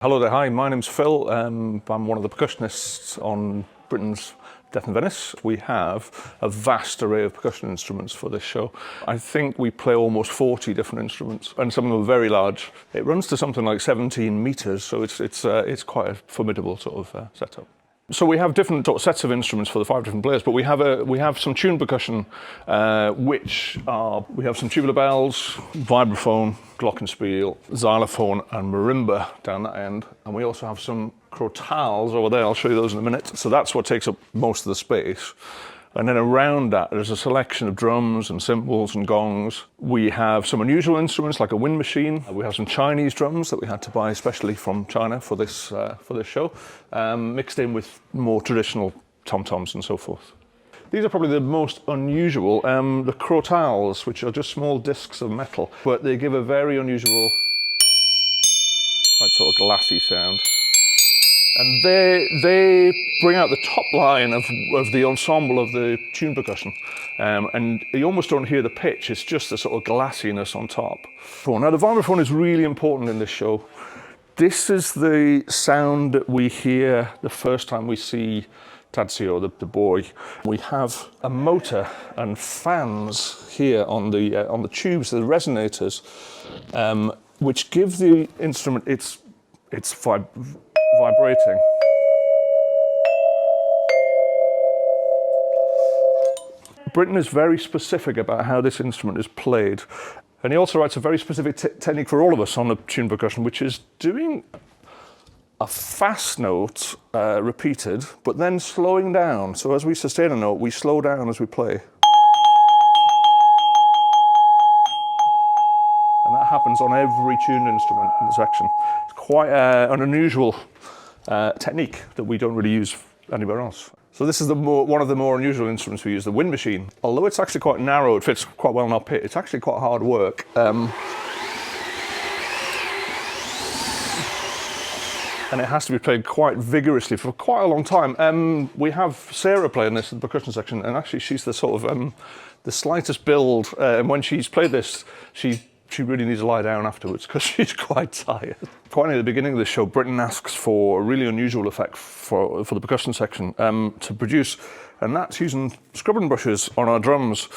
Hello there, hi, my name's Phil. I'm one of the percussionists on Britain's Death in Venice. We have a vast array of percussion instruments for this show. I think we play almost 40 different instruments, and some of them are very large. It runs to something like 17 meters, so it's quite a formidable sort of setup. So we have different sets of instruments for the 5 different players, but we have some tuned percussion, we have some tubular bells, vibraphone, glockenspiel, xylophone, and marimba down that end, and we also have some crotales over there. I'll show you those in a minute. So that's what takes up most of the space. And then around that, there's a selection of drums and cymbals and gongs. We have some unusual instruments like a wind machine. We have some Chinese drums that we had to buy especially from China for this show, mixed in with more traditional tom-toms and so forth. These are probably the most unusual. The crotales, which are just small discs of metal, but they give a very unusual, quite sort of glassy sound. And they bring out the top line of the ensemble of the tuned percussion. And you almost don't hear the pitch, it's just the sort of glassiness on top. Now the vibraphone is really important in this show. This is the sound that we hear the first time we see Tadzio, the boy. We have a motor and fans here on the tubes, the resonators, which give the instrument its vibrating. Britain is very specific about how this instrument is played, and he also writes a very specific technique for all of us on the tuned percussion, which is doing a fast note repeated, but then slowing down. So as we sustain a note, we slow down as we play. And that happens on every tuned instrument in the section. It's quite an unusual technique that we don't really use anywhere else. So this is one of the more unusual instruments we use, the wind machine. Although it's actually quite narrow, it fits quite well in our pit, it's actually quite hard work. And it has to be played quite vigorously for quite a long time. We have Sarah playing this in the percussion section, and actually she's the sort of the slightest build. And when she's played this, she really needs to lie down afterwards because she's quite tired. Quite near the beginning of the show, Britain asks for a really unusual effect for the percussion section to produce, and that's using scrubbing brushes on our drums.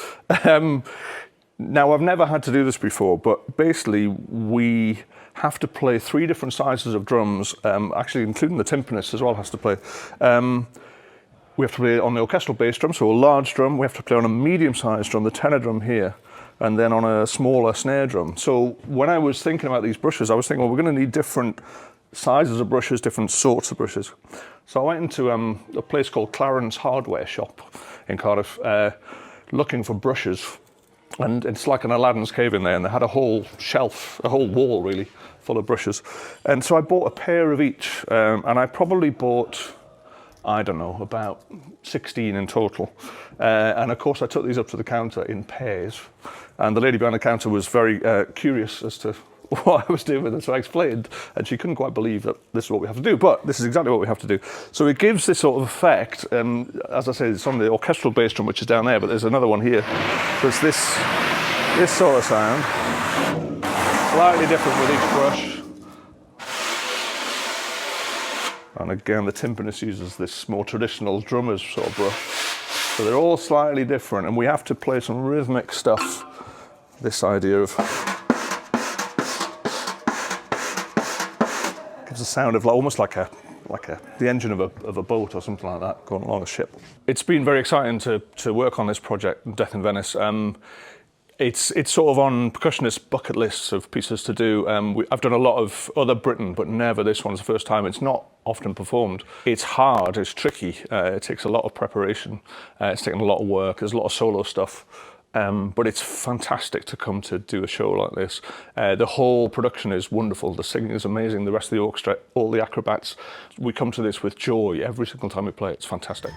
Now, I've never had to do this before, but basically we have to play 3 different sizes of drums, actually including the timpanist as well has to play. We have to play on the orchestral bass drum, so a large drum. We have to play on a medium-sized drum, the tenor drum here, and then on a smaller snare drum. So when I was thinking about these brushes, I was thinking, well, we're going to need different sizes of brushes, different sorts of brushes. So I went into a place called Clarence Hardware Shop in Cardiff, looking for brushes. And it's like an Aladdin's cave in there, and they had a whole shelf, a whole wall really, full of brushes. And so I bought a pair of each, and I probably bought, I don't know, about 16 in total. And of course I took these up to the counter in pairs, and the lady behind the counter was very curious as to what I was doing with them, so I explained, and she couldn't quite believe that this is what we have to do, but this is exactly what we have to do. So it gives this sort of effect, as I say, it's on the orchestral bass drum, which is down there, but there's another one here. So it's this sort of sound, slightly different with each brush. And again, the timpanist uses this more traditional drummer's sort of brush. So they're all slightly different, and we have to play some rhythmic stuff. This idea of gives a sound of almost like the engine of a boat or something like that going along a ship. It's been very exciting to work on this project, Death in Venice. It's sort of on percussionist bucket lists of pieces to do. I've done a lot of other Britain, but never this one's the first time. It's not often performed. It's hard, it's tricky. It takes a lot of preparation. It's taken a lot of work. There's a lot of solo stuff. But it's fantastic to come to do a show like this. The whole production is wonderful. The singing is amazing. The rest of the orchestra, all the acrobats. We come to this with joy every single time we play. It's fantastic.